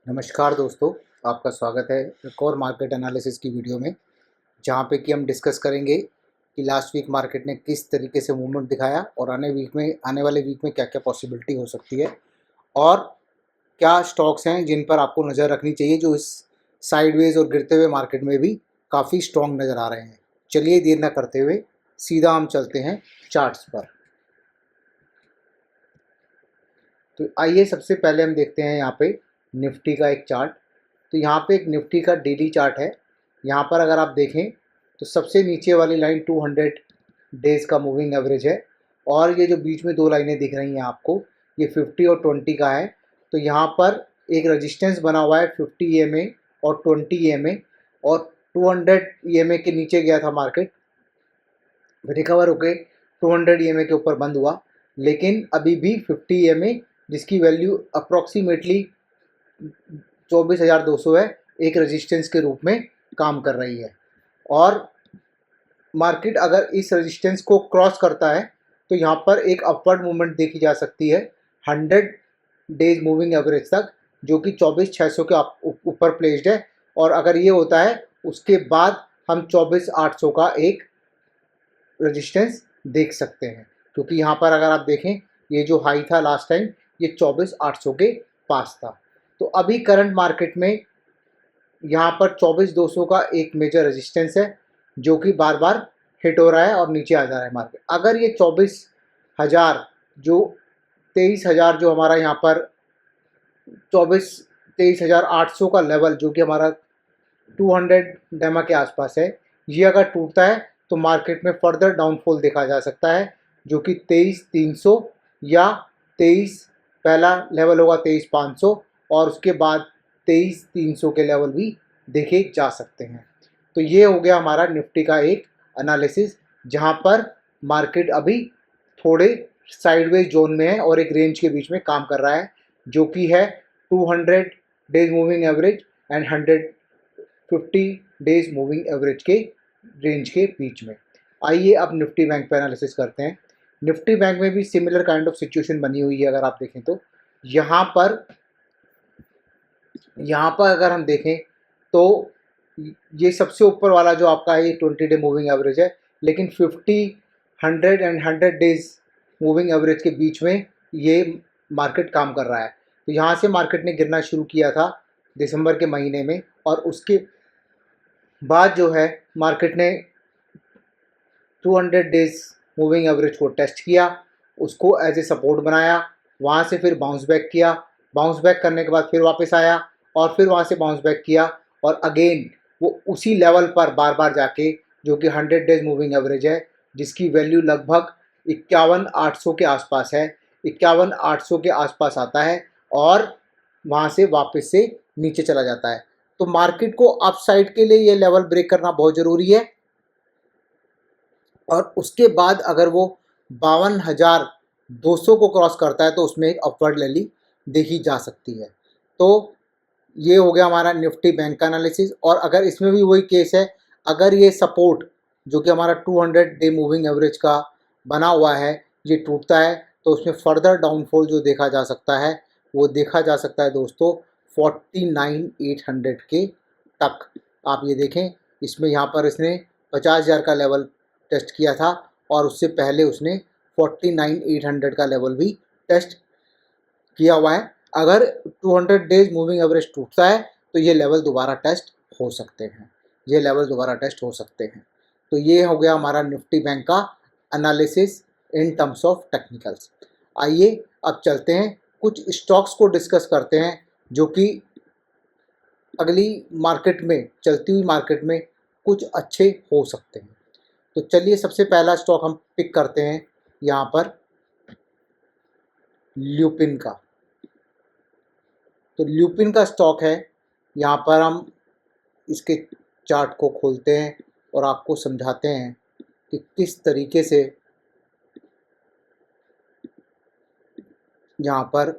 नमस्कार दोस्तों, आपका स्वागत है एक और मार्केट एनालिसिस की वीडियो में, जहाँ पे कि हम डिस्कस करेंगे कि लास्ट वीक मार्केट ने किस तरीके से मूवमेंट दिखाया और आने वाले वीक में क्या क्या पॉसिबिलिटी हो सकती है और क्या स्टॉक्स हैं जिन पर आपको नज़र रखनी चाहिए, जो इस साइडवेज और गिरते हुए मार्केट में भी काफ़ी स्ट्रॉन्ग नज़र आ रहे हैं। चलिए देर न करते हुए सीधा हम चलते हैं चार्ट्स पर। तो आइए सबसे पहले हम देखते हैं यहाँ पे निफ्टी का एक चार्ट। तो यहाँ पे एक निफ्टी का डेली चार्ट है। यहाँ पर अगर आप देखें तो सबसे नीचे वाली लाइन 200 डेज़ का मूविंग एवरेज है और ये जो बीच में दो लाइनें दिख रही हैं आपको, ये 50 और 20 का है। तो यहाँ पर एक रेजिस्टेंस बना हुआ है 50 EMA और 20 EMA, और 200 EMA के नीचे गया था मार्केट, रिकवर होके 200 EMA के ऊपर बंद हुआ, लेकिन अभी भी 50 EMA जिसकी वैल्यू अप्रॉक्सीमेटली 24,200 है, एक रेजिस्टेंस के रूप में काम कर रही है। और मार्केट अगर इस रेजिस्टेंस को क्रॉस करता है तो यहाँ पर एक अपवर्ड मूवमेंट देखी जा सकती है 100 डेज मूविंग एवरेज तक, जो कि 24,600 के ऊपर प्लेस्ड है। और अगर ये होता है उसके बाद हम 24,800 का एक रेजिस्टेंस देख सकते हैं, क्योंकि यहाँ पर अगर आप देखें ये जो हाई था लास्ट टाइम, ये 24,800 के पास था। तो अभी करंट मार्केट में यहाँ पर 24,200 का एक मेजर रेजिस्टेंस है जो कि बार बार हिट हो रहा है और नीचे आ जा रहा है मार्केट। अगर ये 24,000 जो 23,000 जो हमारा यहाँ पर 23,800 का लेवल जो कि हमारा 200 डेमा के आसपास है, ये अगर टूटता है तो मार्केट में फर्दर डाउनफॉल देखा जा सकता है, जो कि 23,300 या 23 पहला लेवल होगा 23,500 और उसके बाद 23,300 के लेवल भी देखे जा सकते हैं। तो ये हो गया हमारा निफ्टी का एक एनालिसिस, जहाँ पर मार्केट अभी थोड़े साइडवेज जोन में है और एक रेंज के बीच में काम कर रहा है, जो कि है 200 days moving average and 150 days moving average के रेंज के बीच में। आइए अब निफ्टी बैंक पे एनालिसिस करते हैं। निफ्टी बैंक में भी सिमिलर काइंड ऑफ सिचुएशन बनी हुई है। अगर आप देखें तो यहाँ पर अगर हम देखें तो ये सबसे ऊपर वाला जो आपका है ये 20 डे मूविंग एवरेज है, लेकिन 50, 100 एंड 100 डेज मूविंग एवरेज के बीच में ये मार्केट काम कर रहा है। तो यहाँ से मार्केट ने गिरना शुरू किया था दिसंबर के महीने में, और उसके बाद जो है मार्केट ने 200 डेज मूविंग एवरेज को टेस्ट किया, उसको एज ए सपोर्ट बनाया, वहाँ से फिर बाउंस बैक किया, बाउंस बैक करने के बाद फिर वापस आया और फिर वहाँ से बाउंस बैक किया, और अगेन वो उसी लेवल पर बार बार जाके, जो कि 100 डेज मूविंग एवरेज है, जिसकी वैल्यू लगभग 51,800 के आसपास है, 51,800 के आसपास आता है और वहाँ से वापस से नीचे चला जाता है। तो मार्केट को अप साइड के लिए ये लेवल ब्रेक करना बहुत ज़रूरी है, और उसके बाद अगर वो 52,200 को क्रॉस करता है तो उसमें एक अपवर्ड रैली देखी जा सकती है। तो ये हो गया हमारा निफ्टी बैंक का एनालिसिस। और अगर इसमें भी वही केस है, अगर ये सपोर्ट जो कि हमारा 200 डे मूविंग एवरेज का बना हुआ है ये टूटता है, तो उसमें फर्दर डाउनफॉल जो देखा जा सकता है वो देखा जा सकता है दोस्तों 49,800 के तक। आप ये देखें, इसमें यहाँ पर इसने 50,000 का लेवल टेस्ट किया था और उससे पहले उसने 49,800 का लेवल भी टेस्ट किया हुआ है। अगर 200 डेज मूविंग एवरेज टूटता है तो ये लेवल दोबारा टेस्ट हो सकते हैं, तो ये हो गया हमारा निफ्टी बैंक का analysis in terms of technicals. आइए अब चलते हैं कुछ स्टॉक्स को डिस्कस करते हैं जो कि अगली मार्केट में, चलती हुई मार्केट में कुछ अच्छे हो सकते हैं। तो चलिए सबसे पहला स्टॉक हम पिक करते हैं यहाँ पर ल्यूपिन का। तो ल्यूपिन का स्टॉक है, यहाँ पर हम इसके चार्ट को खोलते हैं और आपको समझाते हैं कि किस तरीके से यहाँ पर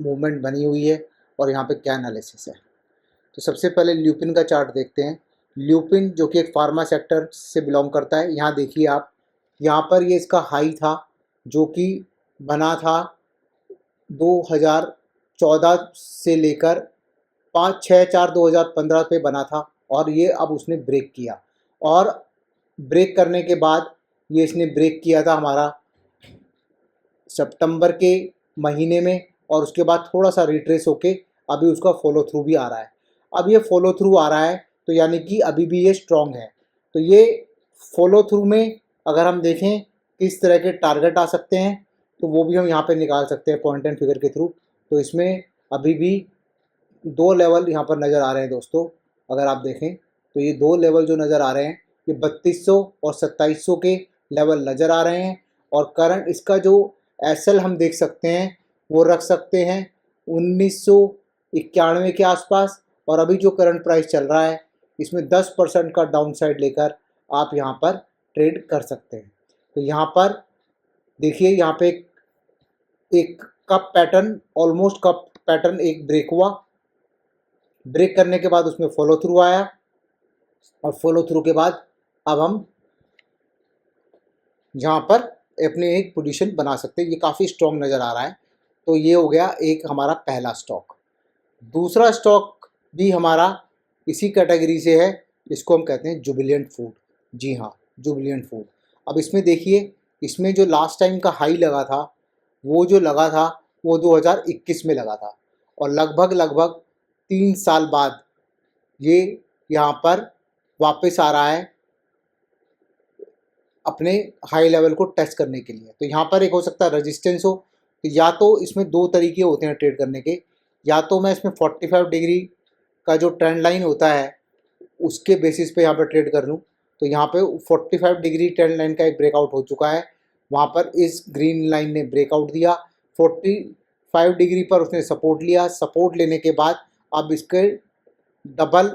मूवमेंट बनी हुई है और यहाँ पे क्या एनालिसिस है। तो सबसे पहले ल्यूपिन का चार्ट देखते हैं। ल्यूपिन जो कि एक फार्मा सेक्टर से बिलोंग करता है, यहाँ देखिए आप, यहाँ पर ये इसका हाई था जो कि बना था 2014 से लेकर 5/6/4/2015 पे बना था और ये अब उसने ब्रेक किया, और ब्रेक करने के बाद ये इसने ब्रेक किया था हमारा सितंबर के महीने में, और उसके बाद थोड़ा सा रिट्रेस होके अभी उसका फॉलो थ्रू भी आ रहा है। अब ये फॉलो थ्रू आ रहा है तो यानी कि अभी भी ये स्ट्रॉन्ग है। तो ये फॉलो थ्रू में अगर हम देखें किस तरह के टारगेट आ सकते हैं तो वो भी हम यहाँ पे निकाल सकते हैं पॉइंट एंड फिगर के थ्रू। तो इसमें अभी भी 2 लेवल यहाँ पर नज़र आ रहे हैं दोस्तों। अगर आप देखें तो ये 2 लेवल जो नज़र आ रहे हैं ये 3200 और 2700 के लेवल नज़र आ रहे हैं। और करंट इसका जो एसएल हम देख सकते हैं वो रख सकते हैं 1991 के आसपास, और अभी जो करंट प्राइस चल रहा है इसमें 10% का डाउन साइड लेकर आप यहाँ पर ट्रेड कर सकते हैं। तो यहाँ पर देखिए, यहाँ पे एक cup pattern, almost cup pattern एक ब्रेक हुआ, ब्रेक करने के बाद उसमें फॉलो थ्रू आया, और फॉलो थ्रू के बाद अब हम यहाँ पर अपने एक पोजीशन बना सकते हैं। ये काफ़ी स्ट्रॉन्ग नज़र आ रहा है। तो ये हो गया एक हमारा पहला स्टॉक। दूसरा स्टॉक भी हमारा इसी कैटेगरी से है, इसको हम कहते हैं जुबिलिएंट फूड। जी हाँ, जुबिलिएंट फूड। अब इसमें देखिए, इसमें जो लास्ट टाइम का हाई लगा था वो जो लगा था वो 2021 में लगा था, और लगभग 3 साल बाद ये यहाँ पर वापस आ रहा है अपने हाई लेवल को टेस्ट करने के लिए। तो यहाँ पर एक हो सकता है रेजिस्टेंस हो। तो या तो इसमें 2 तरीके होते हैं ट्रेड करने के, या तो मैं इसमें 45 डिग्री का जो ट्रेंड लाइन होता है उसके बेसिस पे यहाँ पर ट्रेड कर लूँ। तो यहाँ पे 45 डिग्री ट्रेंड लाइन का एक ब्रेकआउट हो चुका है, वहाँ पर इस ग्रीन लाइन ने ब्रेकआउट दिया, 45 डिग्री पर उसने सपोर्ट लिया, सपोर्ट लेने के बाद अब इसके डबल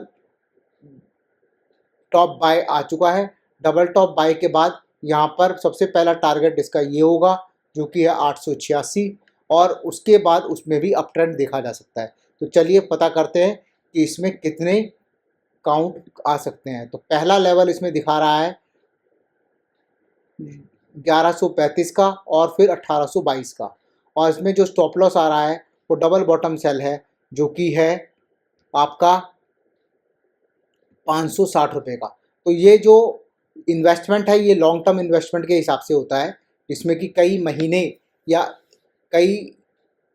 टॉप बाय आ चुका है। डबल टॉप बाय के बाद यहाँ पर सबसे पहला टारगेट इसका ये होगा जो कि है 886, और उसके बाद उसमें भी अप ट्रेंड देखा जा सकता है। तो चलिए पता करते हैं कि इसमें कितने काउंट आ सकते हैं। तो पहला लेवल इसमें दिखा रहा है 1135 का और फिर 1822 का, और इसमें जो स्टॉप लॉस आ रहा है वो डबल बॉटम सेल है जो कि है आपका 560 रुपये का। तो ये जो इन्वेस्टमेंट है ये लॉन्ग टर्म इन्वेस्टमेंट के हिसाब से होता है, जिसमें कि कई महीने या कई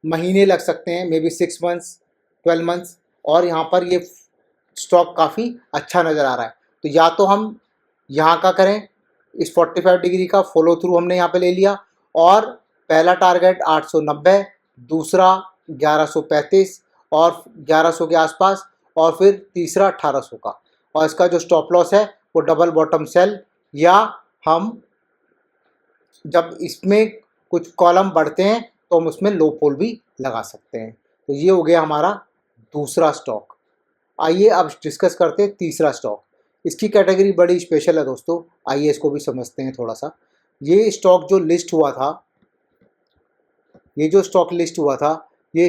महीने लग सकते हैं, मे बी 6 मंथ्स 12 मंथ्स, और यहाँ पर ये स्टॉक काफ़ी अच्छा नज़र आ रहा है। तो या तो हम यहाँ का करें, इस 45 डिग्री का फॉलो थ्रू हमने यहाँ पे ले लिया, और पहला टारगेट 890, दूसरा 1135 और 1100 के आसपास, और फिर तीसरा 1800 का, और इसका जो स्टॉप लॉस है वो डबल बॉटम सेल, या हम जब इसमें कुछ कॉलम बढ़ते हैं तो हम उसमें लो पोल भी लगा सकते हैं। तो ये हो गया हमारा दूसरा स्टॉक। आइए अब डिस्कस करते हैं तीसरा स्टॉक। इसकी कैटेगरी बड़ी स्पेशल है दोस्तों, आइए इसको भी समझते हैं थोड़ा सा। ये स्टॉक जो लिस्ट हुआ था, ये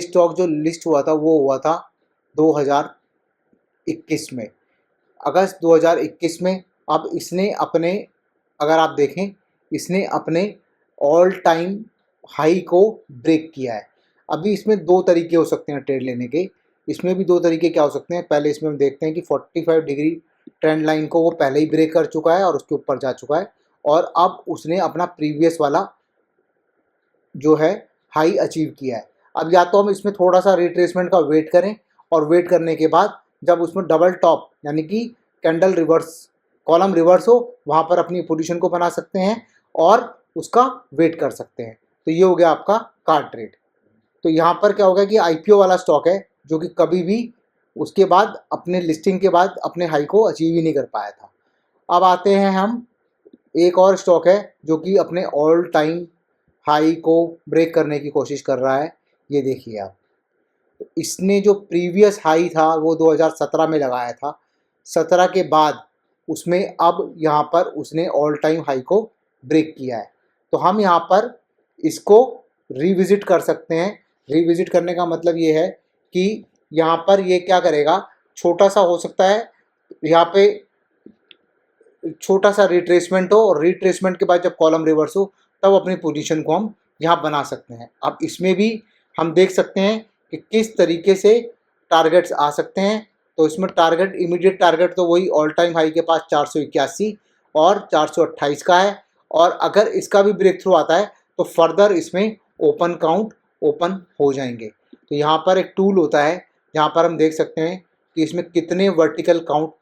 स्टॉक जो लिस्ट हुआ था वो हुआ था 2021 में, अगस्त 2021 में। अब इसने अपने, अगर आप देखें, इसने अपने ऑल टाइम हाई को ब्रेक किया है। अभी इसमें 2 तरीके हो सकते हैं ट्रेड लेने के। इसमें भी 2 तरीके क्या हो सकते हैं, पहले इसमें हम देखते हैं कि 45 डिग्री ट्रेंड लाइन को वो पहले ही ब्रेक कर चुका है और उसके ऊपर जा चुका है, और अब उसने अपना प्रीवियस वाला जो है हाई अचीव किया है। अब या तो हम इसमें थोड़ा सा रिट्रेसमेंट का वेट करें, और वेट करने के बाद जब उसमें डबल टॉप यानी कि कैंडल रिवर्स, कॉलम रिवर्स हो, वहाँ पर अपनी पोजीशन को बना सकते हैं और उसका वेट कर सकते हैं। तो ये हो गया आपका कार्ड ट्रेड। तो यहाँ पर क्या होगा कि आईपीओ वाला स्टॉक है जो कि कभी भी उसके बाद अपने लिस्टिंग के बाद अपने हाई को अचीव ही नहीं कर पाया था। अब आते हैं हम, एक और स्टॉक है जो कि अपने ऑल टाइम हाई को ब्रेक करने की कोशिश कर रहा है। ये देखिए आप, तो इसने जो प्रीवियस हाई था वो 2017 में लगाया था, 17 के बाद उसमें अब यहाँ पर उसने ऑल टाइम हाई को ब्रेक किया है। तो हम यहाँ पर इसको रिविज़िट कर सकते हैं। रिविज़िट करने का मतलब ये है कि यहाँ पर ये क्या करेगा, छोटा सा हो सकता है यहाँ पे छोटा सा रिट्रेसमेंट हो, और रिट्रेसमेंट के बाद जब कॉलम रिवर्स हो तब अपनी पोजीशन को हम यहाँ बना सकते हैं। अब इसमें भी हम देख सकते हैं कि किस तरीके से टारगेट्स आ सकते हैं। तो इसमें टारगेट, इमीडिएट टारगेट तो वही ऑल टाइम हाई के पास 481 और 428 का है, और अगर इसका भी ब्रेक थ्रू आता है तो फर्दर इसमें ओपन काउंट ओपन हो जाएंगे। तो यहाँ पर एक टूल होता है जहाँ पर हम देख सकते हैं कि इसमें कितने वर्टिकल काउंट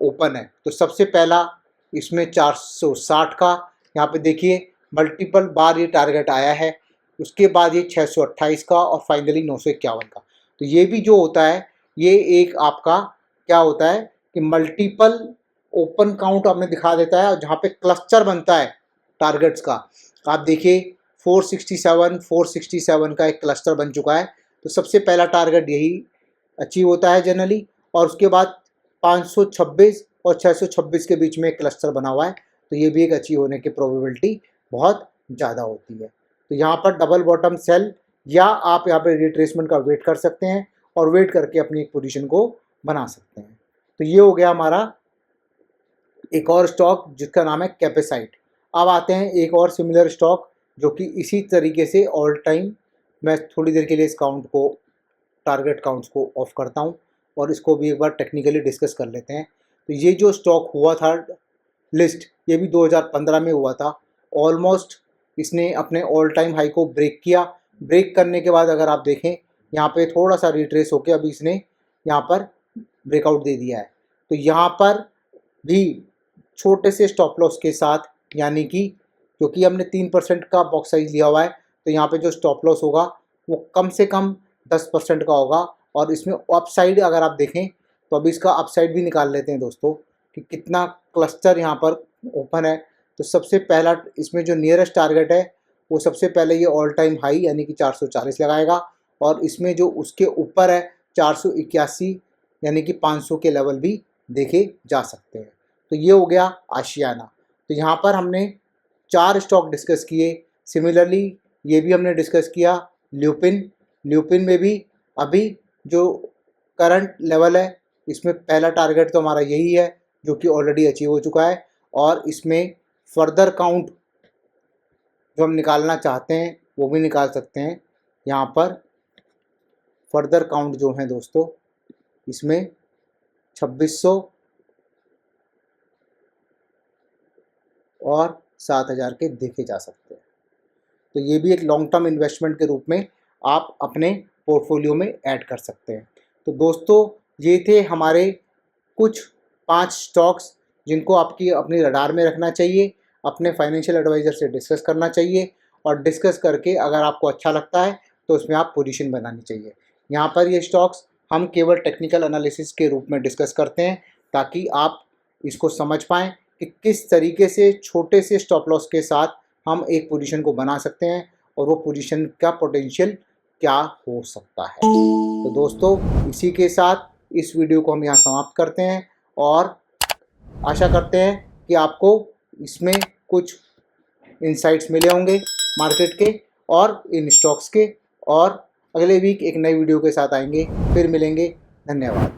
ओपन है। तो सबसे पहला इसमें 460 का यहाँ पे देखिए मल्टीपल बार ये टारगेट आया है, उसके बाद ये 628 का और फाइनली 951 का। तो ये भी जो होता है ये एक आपका क्या होता है कि मल्टीपल ओपन काउंट हमें दिखा देता है, और जहाँ पे क्लस्टर बनता है टारगेट्स का, आप देखिए 467 का एक क्लस्टर बन चुका है। तो सबसे पहला टारगेट यही अचीव होता है जनरली, और उसके बाद 526 और 626 के बीच में एक क्लस्टर बना हुआ है, तो ये भी एक अचीव होने की प्रोबेबिलिटी बहुत ज़्यादा होती है। तो यहाँ पर डबल बॉटम सेल या आप यहाँ पर रिट्रेसमेंट का वेट कर सकते हैं और वेट करके अपनी एक पोजीशन को बना सकते हैं। तो ये हो गया हमारा एक और स्टॉक जिसका नाम है कैपेसाइट। अब आते हैं एक और सिमिलर स्टॉक जो कि इसी तरीके से ऑल टाइम, मैं थोड़ी देर के लिए इस काउंट को, टारगेट काउंट्स को ऑफ करता हूं और इसको भी एक बार टेक्निकली डिस्कस कर लेते हैं। तो ये जो स्टॉक हुआ था लिस्ट, ये भी 2015 में हुआ था। ऑलमोस्ट इसने अपने ऑल टाइम हाई को ब्रेक किया। ब्रेक करने के बाद अगर आप देखें यहाँ पे थोड़ा सा रिट्रेस होकर अभी इसने यहाँ पर ब्रेकआउट दे दिया है। तो यहाँ पर भी छोटे से स्टॉप लॉस के साथ, यानी कि क्योंकि हमने 3% का बॉक्स साइज लिया हुआ है, तो यहाँ पे जो स्टॉप लॉस होगा वो कम से कम 10% का होगा। और इसमें अपसाइड अगर आप देखें तो अभी इसका अपसाइड भी निकाल लेते हैं दोस्तों कि कितना क्लस्टर यहाँ पर ओपन है। तो सबसे पहला इसमें जो नियरेस्ट टारगेट है वो सबसे पहले ये ऑल टाइम हाई यानी कि 440 लगाएगा, और इसमें जो उसके ऊपर है 481 यानी कि 500 के लेवल भी देखे जा सकते हैं। तो ये हो गया आशियाना। तो यहाँ पर हमने 4 स्टॉक डिस्कस किए। सिमिलरली ये भी हमने डिस्कस किया ल्यूपिन में भी अभी जो करंट लेवल है इसमें पहला टारगेट तो हमारा यही है जो कि ऑलरेडी अचीव हो चुका है, और इसमें फर्दर काउंट जो हम निकालना चाहते हैं वो भी निकाल सकते हैं। यहाँ पर फर्दर काउंट जो है दोस्तों इसमें 2600 और 7000 के देखे जा सकते हैं। तो ये भी एक लॉन्ग टर्म इन्वेस्टमेंट के रूप में आप अपने पोर्टफोलियो में ऐड कर सकते हैं। तो दोस्तों ये थे हमारे कुछ 5 स्टॉक्स जिनको आपकी अपनी रडार में रखना चाहिए, अपने फाइनेंशियल एडवाइज़र से डिस्कस करना चाहिए, और डिस्कस करके अगर आपको अच्छा लगता है तो उसमें आप पोजीशन बनानी चाहिए। यहाँ पर ये स्टॉक्स हम केवल टेक्निकल एनालिसिस के रूप में डिस्कस करते हैं ताकि आप इसको समझ पाएँ कि किस तरीके से छोटे से स्टॉप लॉस के साथ हम एक पोजीशन को बना सकते हैं और वो पोजीशन का पोटेंशियल क्या हो सकता है। तो दोस्तों इसी के साथ इस वीडियो को हम यहाँ समाप्त करते हैं, और आशा करते हैं कि आपको इसमें कुछ इंसाइट्स मिले होंगे मार्केट के और इन स्टॉक्स के, और अगले वीक एक नई वीडियो के साथ आएंगे, फिर मिलेंगे। धन्यवाद।